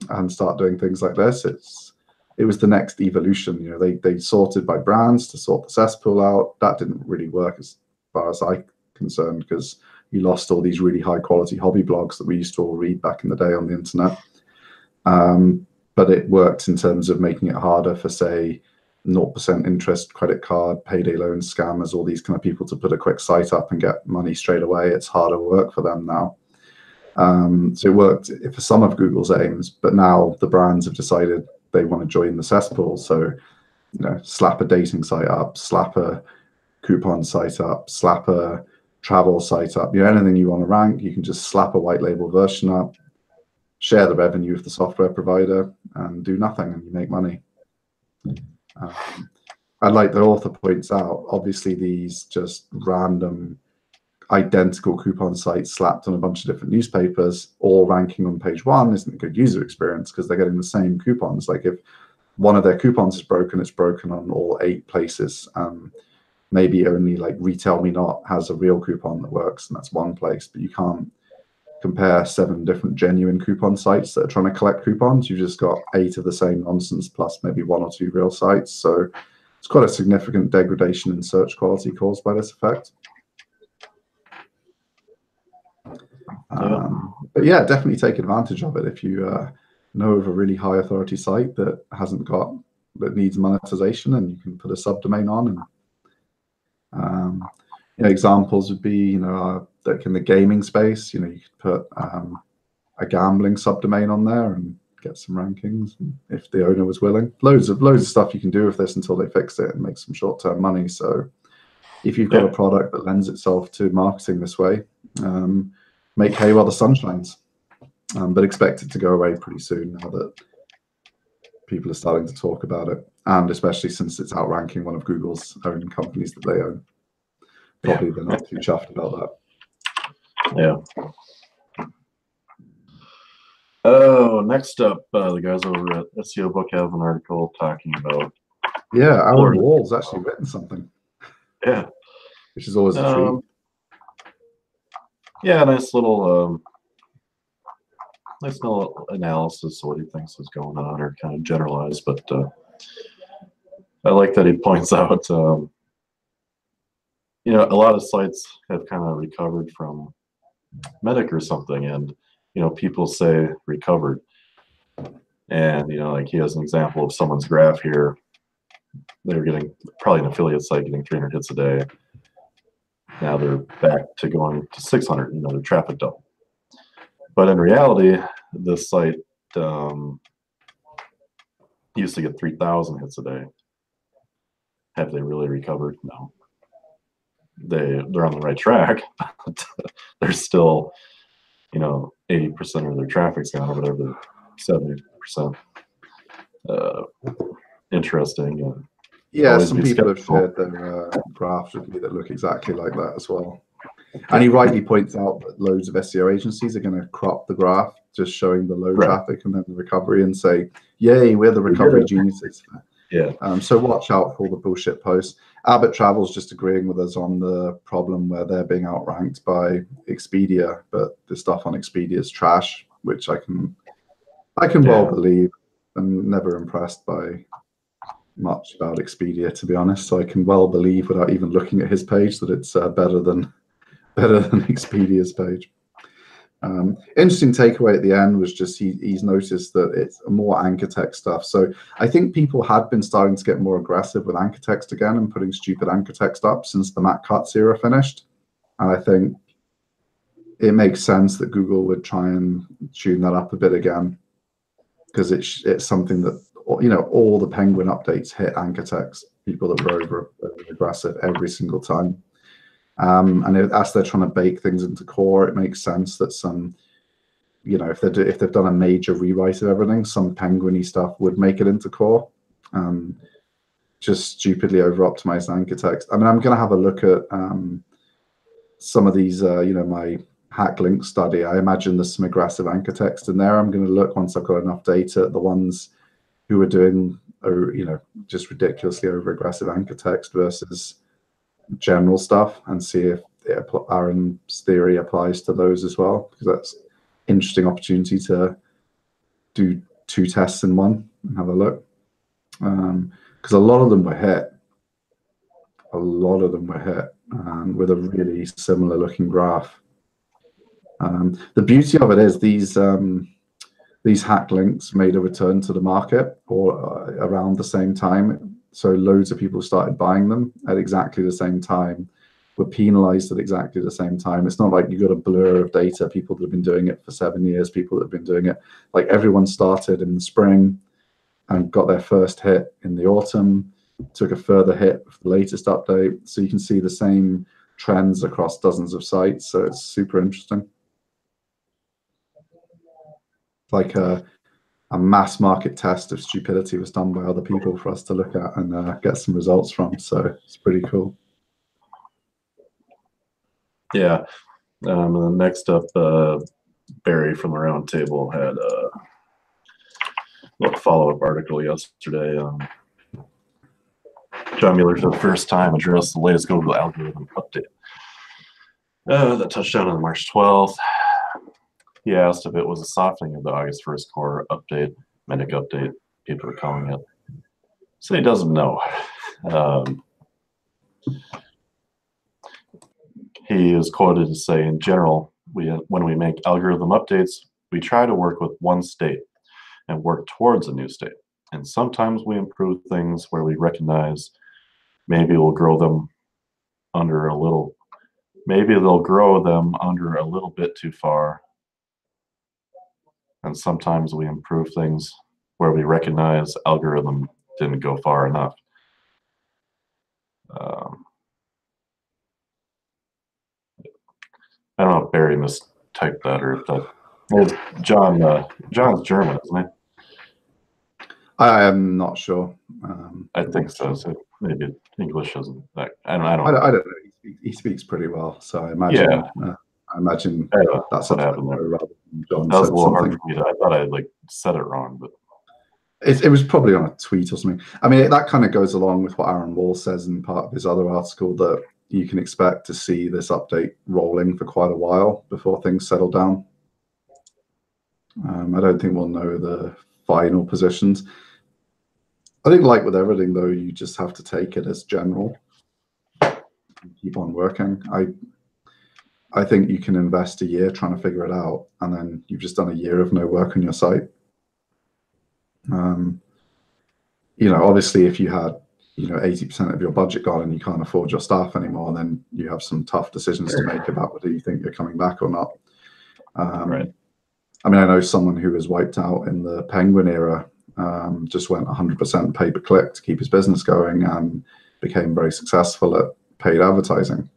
B: and start doing things like this, it was the next evolution. They sorted by brands to sort the cesspool out. That didn't really work as far as I'm concerned, because you lost all these really high quality hobby blogs that we used to all read back in the day on the internet. But it worked in terms of making it harder for, say, 0% interest credit card, payday loan scammers, all these kind of people to put a quick site up and get money straight away. It's harder work for them now. So it worked for some of Google's aims, but now the brands have decided they want to join the cesspool. So, slap a dating site up, slap a coupon site up, slap a travel site up. Anything you want to rank, you can just slap a white label version up, share the revenue with the software provider, and do nothing, and you make money. And like the author points out, obviously these just random identical coupon sites slapped on a bunch of different newspapers, all ranking on page 1 isn't a good user experience, because they're getting the same coupons. Like if one of their coupons is broken, it's broken on all 8 places. Maybe only like Retail Me Not has a real coupon that works, and that's one place, but you can't compare 7 different genuine coupon sites that are trying to collect coupons. You've just got 8 of the same nonsense plus maybe 1 or 2 real sites. So it's quite a significant degradation in search quality caused by this effect. But yeah, definitely take advantage of it if you know of a really high authority site that needs monetization, and you can put a subdomain on. And examples would be, like in the gaming space, you could put a gambling subdomain on there and get some rankings if the owner was willing. Loads of stuff you can do with this until they fix it and make some short-term money. So if you've got a product that lends itself to marketing this way, make hay while the sun shines, but expect it to go away pretty soon now that people are starting to talk about it, and especially since it's outranking one of Google's own companies that they own. Probably they're not too chuffed about that.
A: Yeah. Oh, next up, the guys over at SEO Book have an article talking about.
B: Yeah, Alan Wall's actually written something.
A: Yeah.
B: Which is always a treat.
A: Yeah, nice little analysis of what he thinks is going on, or kind of generalized, but I like that he points out, a lot of sites have kind of recovered from Medic or something, and, people say recovered. And, like he has an example of someone's graph here. They're getting, probably an affiliate site, getting 300 hits a day. Now they're back to going to 600, their traffic double. But in reality, this site used to get 3,000 hits a day. Have they really recovered? No. They're on the right track, but they're still, 80% of their traffic's gone, or whatever, 70%. Interesting.
B: Yeah, some people have shared their graphs with me that look exactly like that as well. And he rightly points out that loads of SEO agencies are going to crop the graph, just showing the low traffic and then the recovery, and say, yay, we're the recovery geniuses.
A: Yeah.
B: So watch out for all the bullshit posts. Abbott Travel's just agreeing with us on the problem where they're being outranked by Expedia, but the stuff on Expedia is trash, which I can well believe. I'm never impressed by much about Expedia, to be honest. So I can well believe, without even looking at his page, that it's better than Expedia's page. Interesting takeaway at the end was just he's noticed that it's more anchor text stuff. So I think people had been starting to get more aggressive with anchor text again and putting stupid anchor text up since the Matt Cutts era finished. And I think it makes sense that Google would try and tune that up a bit again, because it's something that, all the Penguin updates hit anchor text people that were over aggressive every single time. And as they're trying to bake things into core, it makes sense that some, you know, if they've done a major rewrite of everything, some penguiny stuff would make it into core. Just stupidly over optimized anchor text. I mean, I'm going to have a look at some of these, you know, my hack link study. I imagine there's some aggressive anchor text in there. I'm going to look, once I've got enough data, at the ones who are doing, you know, just ridiculously over aggressive anchor text versus general stuff, and see if Aaron's theory applies to those as well, because that's interesting opportunity to do 2 tests in one and have a look. Because a lot of them were hit. A lot of them were hit with a really similar looking graph. The beauty of it is these hack links made a return to the market or around the same time. So loads of people started buying them at exactly the same time, were penalized at exactly the same time. It's not like you got a blur of data, people that have been doing it for 7 years, people that have been doing it. Like everyone started in the spring and got their first hit in the autumn, took a further hit with the latest update. So you can see the same trends across dozens of sites. So it's super interesting. Like a mass market test of stupidity was done by other people for us to look at and get some results from. So it's pretty cool.
A: Yeah. And then next up, Barry from the Roundtable had a follow-up article yesterday. John Mueller, for the first time, addressed the latest Google algorithm update. That touched down on March 12th. He asked if it was a softening of the August 1st core update, Medic update, people are calling it. So he doesn't know. He is quoted to say, in general, when we make algorithm updates, we try to work with one state and work towards a new state. And sometimes we improve things where we recognize maybe we'll grow them under a little, maybe they'll grow them under a little bit too far. And sometimes we improve things where we recognize algorithm didn't go far enough. I don't know if Barry mistyped that or if that. Well, John's German, isn't he?
B: I am not sure.
A: I think so. So maybe English isn't that. I don't
B: know. He speaks pretty well, so I imagine.
A: Yeah.
B: I imagine that's
A: what happened there.
B: Rather than John
A: that was a little
B: something.
A: hard for me. I thought I like said it wrong, but
B: it was probably on a tweet or something. I mean, that kind of goes along with what Aaron Wall says in part of his other article, that you can expect to see this update rolling for quite a while before things settle down. I don't think we'll know the final positions. I think, like with everything, though, you just have to take it as general and keep on working. I think you can invest a year trying to figure it out, and then you've just done a year of no work on your site. You know, obviously, if you had 80% of your budget gone and you can't afford your staff anymore, then you have some tough decisions to make about whether you think you're coming back or not.
A: right.
B: I mean, I know someone who was wiped out in the Penguin era, just went 100% pay-per-click to keep his business going and became very successful at paid advertising.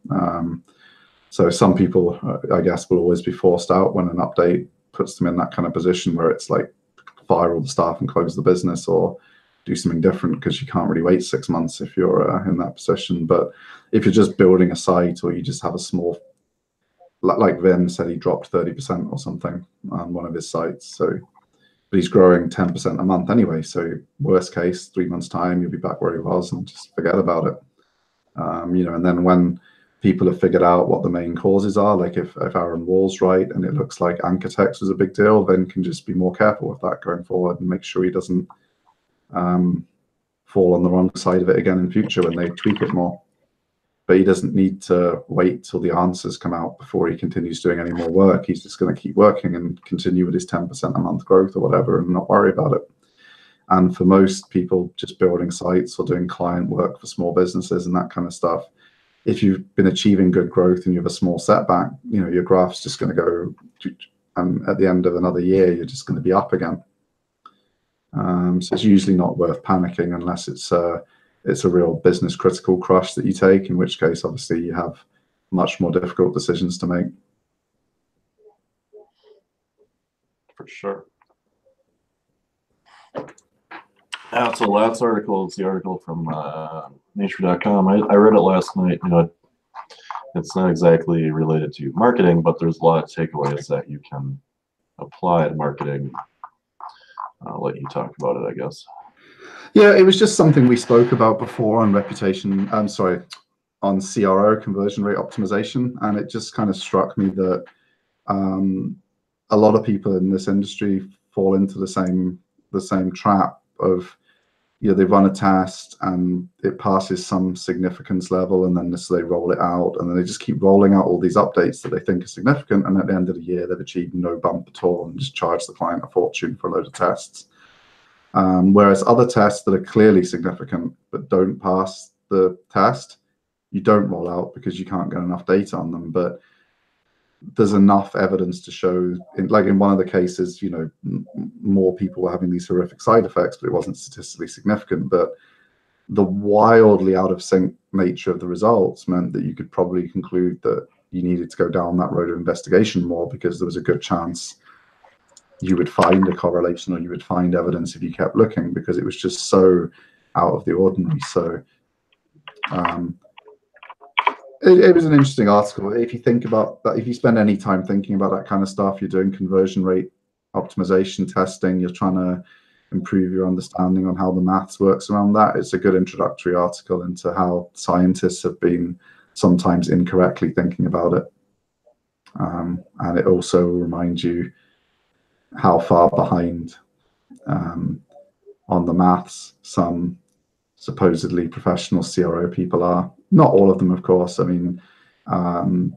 B: So some people, I guess, will always be forced out when an update puts them in that kind of position where it's like fire all the staff and close the business or do something different, because you can't really wait 6 months if you're in that position. But if you're just building a site, or you just have a small, like Vin said, he dropped 30% or something on one of his sites. So, but he's growing 10% a month anyway. So worst case, 3 months time, you'll be back where he was and just forget about it. And then when people have figured out what the main causes are, like if Aaron Wall's right and it looks like anchor text was a big deal, then can just be more careful with that going forward and make sure he doesn't fall on the wrong side of it again in future when they tweak it more. But he doesn't need to wait till the answers come out before he continues doing any more work. He's just going to keep working and continue with his 10% a month growth or whatever and not worry about it. And for most people just building sites or doing client work for small businesses and that kind of stuff, if you've been achieving good growth and you have a small setback, your graph's just going to go, and at the end of another year, you're just going to be up again. So it's usually not worth panicking unless it's it's a real business critical crush that you take, in which case obviously you have much more difficult decisions to make.
A: For sure. Yeah, so last article is the article from nature.com. I read it last night. You know, it's not exactly related to marketing, but there's a lot of takeaways that you can apply to marketing. I'll let you talk about it, I guess.
B: Yeah, it was just something we spoke about before on reputation. I'm sorry, on CRO, conversion rate optimization, and it just kind of struck me that a lot of people in this industry fall into the same trap of, you know, they run a test and it passes some significance level, and then they roll it out, and then they just keep rolling out all these updates that they think are significant, and at the end of the year they've achieved no bump at all and just charge the client a fortune for a load of tests. Whereas other tests that are clearly significant but don't pass the test, you don't roll out because you can't get enough data on them. But there's enough evidence to show, like in one of the cases, you know, more people were having these horrific side effects, but it wasn't statistically significant. But the wildly out of sync nature of the results meant that you could probably conclude that you needed to go down that road of investigation more, because there was a good chance you would find a correlation, or you would find evidence if you kept looking, because it was just so out of the ordinary. So it was an interesting article. If you think about that, if you spend any time thinking about that kind of stuff, you're doing conversion rate optimization testing, you're trying to improve your understanding on how the maths works around that, it's a good introductory article into how scientists have been sometimes incorrectly thinking about it. And it also reminds you how far behind on the maths some supposedly professional CRO people are. Not all of them, of course. I mean,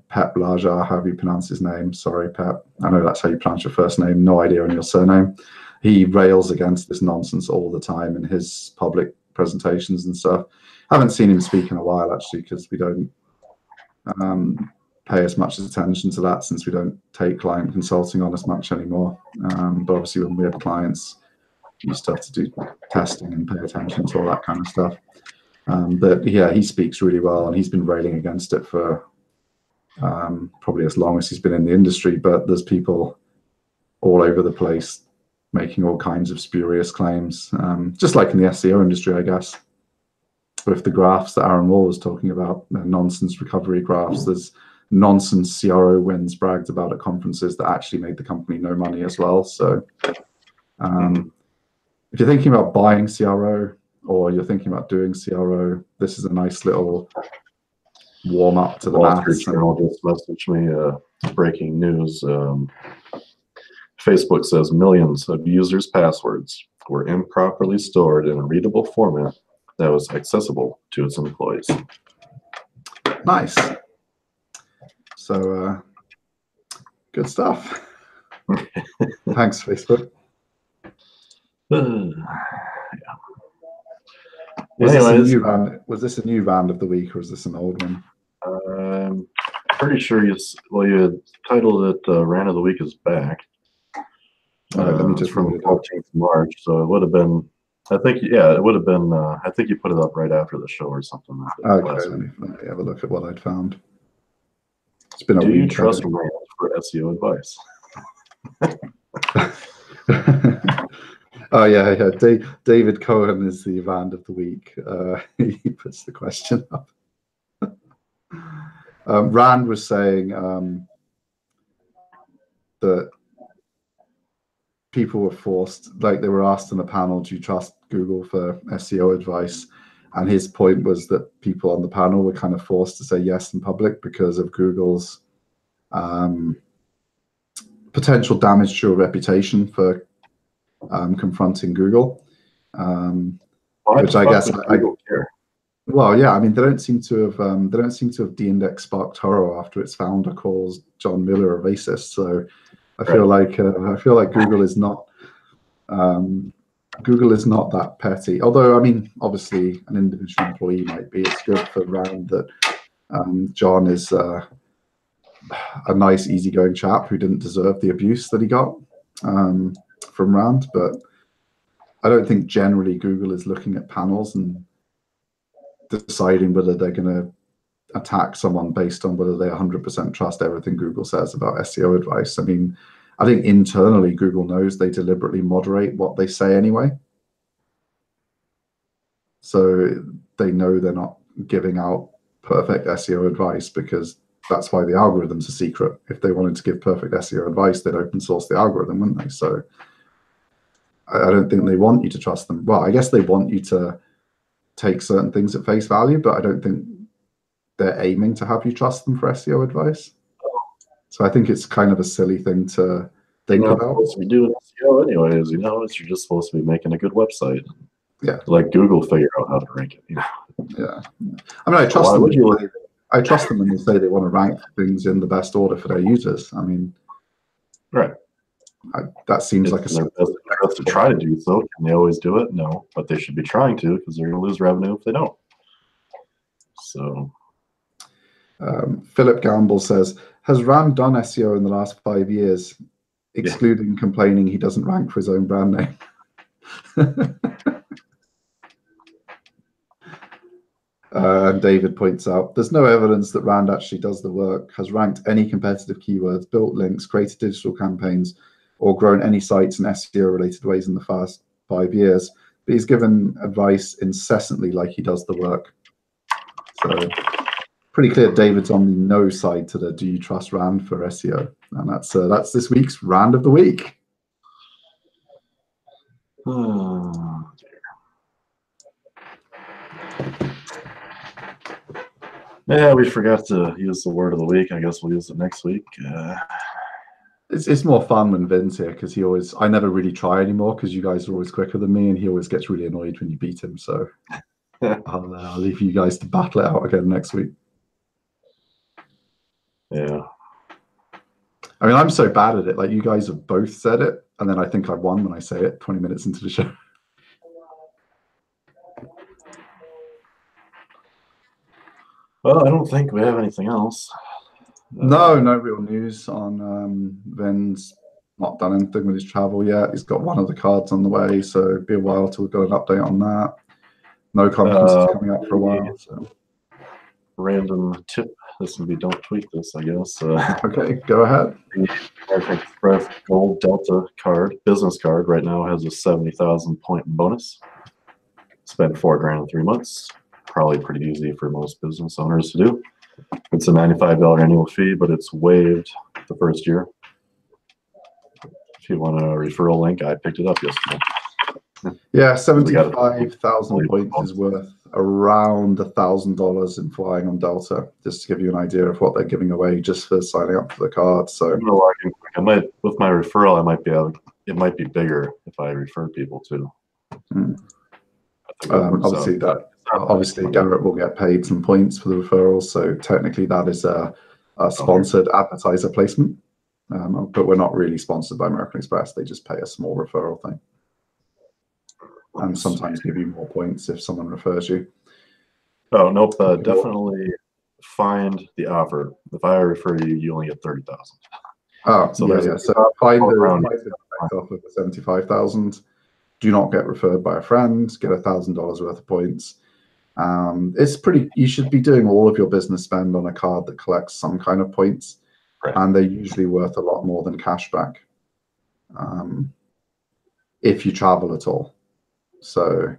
B: Pep Lajar, however you pronounce his name, sorry, Pep, I know that's how you pronounce your first name, no idea on your surname. He rails against this nonsense all the time in his public presentations and stuff. I haven't seen him speak in a while, actually, because we don't pay as much attention to that, since we don't take client consulting on as much anymore. But obviously when we have clients, you still have to do testing and pay attention to all that kind of stuff. But yeah, he speaks really well, and he's been railing against it for probably as long as he's been in the industry. But there's people all over the place making all kinds of spurious claims, just like in the SEO industry, I guess, with the graphs that Aaron Moore was talking about, nonsense recovery graphs. There's nonsense CRO wins bragged about at conferences that actually made the company no money as well. So if you're thinking about buying CRO, or you're thinking about doing CRO, this is a nice little warm up to the
A: Wall Street
B: maths.
A: Journal just messaged me breaking news. Facebook says millions of users' passwords were improperly stored in a readable format that was accessible to its employees.
B: Nice. So good stuff. Thanks, Facebook.
A: Yeah.
B: Was
A: Anyways,
B: this a new round of the week, or is this an old one?
A: I'm pretty sure you had titled it Rant of the Week is Back.
B: All right, let me just
A: from
B: load it up.
A: 14th March, so it would have been, I think, yeah, it would have been, I think you put it up right after the show or something like that.
B: Okay, let me have a look at what I'd found. It's been a week.
A: Do you trust Rand for SEO advice?
B: Oh yeah. David Cohen is the Rand of the Week. He puts the question up. Rand was saying that people were forced, like they were asked in the panel, do you trust Google for SEO advice? And his point was that people on the panel were kind of forced to say yes in public because of Google's potential damage to your reputation for confronting Google, which I guess well, yeah, I mean, they don't seem to have de-indexed Spark Toro after its founder calls John Mueller a racist. So I feel like Google is not that petty. Although, I mean, obviously, an individual employee might be. It's good for Rand that John is a nice, easygoing chap who didn't deserve the abuse that he got from Rand. But I don't think generally Google is looking at panels and deciding whether they're going to attack someone based on whether they 100% trust everything Google says about SEO advice. I mean, I think internally Google knows they deliberately moderate what they say anyway. So they know they're not giving out perfect SEO advice, because that's why the algorithm's a secret. If they wanted to give perfect SEO advice, they'd open source the algorithm, wouldn't they? So I don't think they want you to trust them. Well, I guess they want you to take certain things at face value, but I don't think they're aiming to have you trust them for SEO advice. So I think it's kind of a silly thing to think
A: You're not
B: about.
A: supposed to be doing SEO anyways, you're just supposed to be making a good website.
B: Yeah.
A: Let Google figure out how to rank it.
B: Yeah. I mean, I trust them. I trust them when they say they want to rank things in the best order for their users. I mean,
A: right.
B: That seems like
A: a their best to try to do so. Can they always do it? No, but they should be trying to, because they're going to lose revenue if they don't. So,
B: Philip Gamble says, has Rand done SEO in the last 5 years, excluding complaining he doesn't rank for his own brand name? David points out, there's no evidence that Rand actually does the work, has ranked any competitive keywords, built links, created digital campaigns, or grown any sites in SEO-related ways in the past 5 years. But he's given advice incessantly like he does the work. So pretty clear David's on the no side to the do you trust Rand for SEO. And that's this week's Rand of the Week.
A: oh, yeah, we forgot to use the word of the week. I guess we'll use it next week.
B: It's more fun when Vin's here, because I never really try anymore, because you guys are always quicker than me, and he always gets really annoyed when you beat him. So I'll leave you guys to battle it out again next week.
A: Yeah.
B: I mean, I'm so bad at it. Like, you guys have both said it, and then I think I won when I say it 20 minutes into the show.
A: Well, I don't think we have anything else.
B: No real news on Vin's not done anything with his travel yet. He's got one of the cards on the way, so it'll be a while till we've got an update on that. No conferences coming up for a while. So.
A: Random tip. This would be don't tweet this, I guess.
B: Okay, go ahead.
A: The American Express Gold Delta card, business card, right now has a 70,000 point bonus. Spend $4,000 in 3 months. Probably pretty easy for most business owners to do. It's a $95 annual fee, but it's waived the first year. If you want a referral link, I picked it up yesterday.
B: Yeah, 75,000 points is worth around $1,000 in flying on Delta, just to give you an idea of what they're giving away just for signing up for the card. So
A: I might, with my referral, it might be bigger if I refer people too.
B: Obviously Garrett will get paid some points for the referrals, so technically that is a sponsored advertiser placement. But we're not really sponsored by American Express. They just pay a small referral thing, and sometimes give you more points if someone refers you.
A: Oh, nope. Definitely find the offer. If I refer you, you only get 30,000.
B: Oh, so yeah. So find the offer for 75,000. Do not get referred by a friend. Get $1,000 worth of points. It's pretty. You should be doing all of your business spend on a card that collects some kind of points, and they're usually worth a lot more than cashback. If you travel at all. So,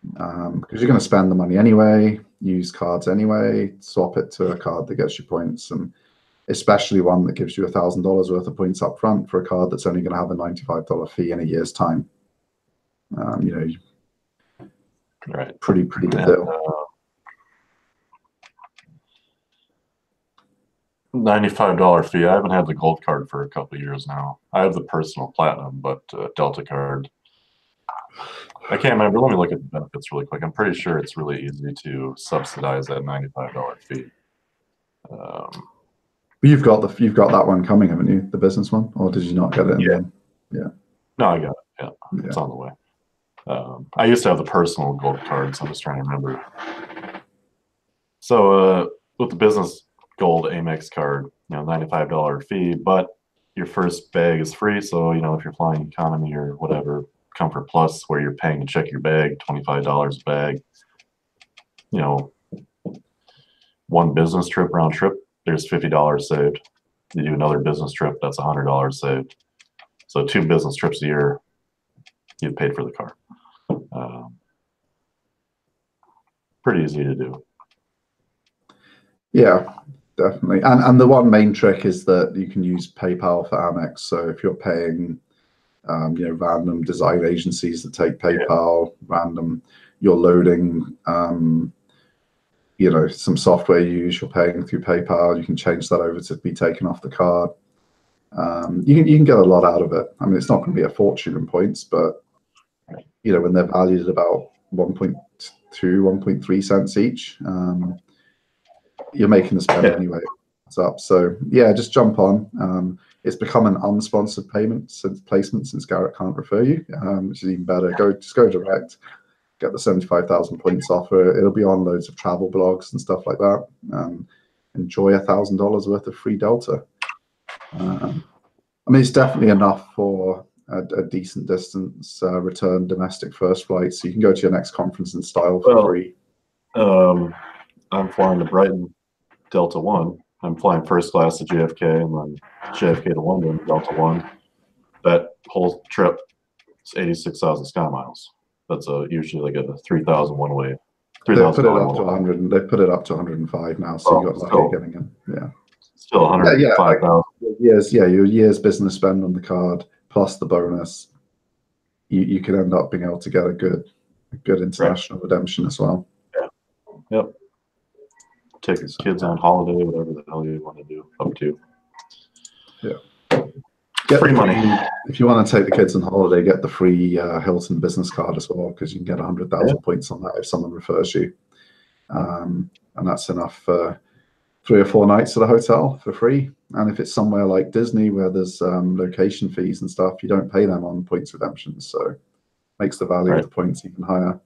B: because you're going to spend the money anyway, use cards anyway, swap it to a card that gets you points, and especially one that gives you $1,000 worth of points up front for a card that's only going to have a $95 fee in a year's time. Pretty good deal.
A: $95 fee. I haven't had the gold card for a couple of years now. I have the personal platinum, but Delta card. I can't remember. Let me look at the benefits really quick. I'm pretty sure it's really easy to subsidize that $95 fee.
B: You've got that one coming, haven't you? The business one, or did you not get it in the end? Yeah.
A: No, I got it. Yeah, it's on the way. I used to have the personal gold card, so I'm just trying to remember. So with the business gold Amex card, $95 fee, but your first bag is free. So if you're flying economy or whatever, Comfort Plus, where you're paying to check your bag, $25 a bag, you know, one business trip round trip, there's $50 saved. You do another business trip, that's $100 saved. So 2 business trips a year, you've paid for the car. Pretty easy to do.
B: Yeah, definitely. And the one main trick is that you can use PayPal for Amex. So if you're paying, you know, random design agencies that take PayPal, random, you're loading, you know, some software you use, you're paying through PayPal, you can change that over to be taken off the card. You can get a lot out of it. I mean, it's not going to be a fortune in points, but, you know, when they're valued at about 1.2, 1.3 cents each, you're making the spend anyway. It's up. So yeah, just jump on. It's become an unsponsored placement since Garrett can't refer you, which is even better. Just go direct, get the 75,000 points offer. It'll be on loads of travel blogs and stuff like that. Enjoy $1,000 worth of free Delta. I mean, it's definitely enough for a decent distance return domestic first flight. So you can go to your next conference in style for free.
A: I'm flying to Brighton, Delta One. I'm flying first class to JFK and then JFK to London, Delta One. That whole trip is 86,000 sky miles. That's usually like a 3,000 one way.
B: They put it up to 100. They put it up to 105 now. So you got lucky getting in. Yeah.
A: Still 105,000.
B: Your year's business spend on the card plus the bonus. You could end up being able to get a good international redemption as well.
A: Yeah. Yep. Take your kids on holiday, whatever the hell you want to do, up to.
B: Yeah. Get
A: free money.
B: If you want to take the kids on holiday, get the free Hilton business card as well, because you can get 100,000 points on that if someone refers you. And that's enough for 3 or 4 nights at a hotel for free. And if it's somewhere like Disney where there's location fees and stuff, you don't pay them on points redemptions. So makes the value of the points even higher.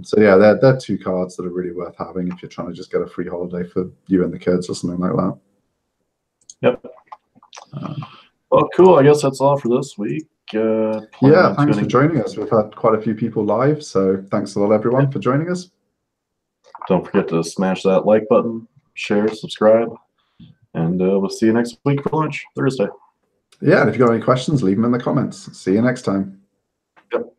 B: So yeah, they're 2 cards that are really worth having if you're trying to just get a free holiday for you and the kids or something like that.
A: Yep. Well, cool. I guess that's all for this week.
B: Yeah, thanks for joining us. We've had quite a few people live, so thanks a lot, everyone, for joining us.
A: Don't forget to smash that like button, share, subscribe, and we'll see you next week for lunch, Thursday.
B: Yeah, and if you've got any questions, leave them in the comments. See you next time.
A: Yep.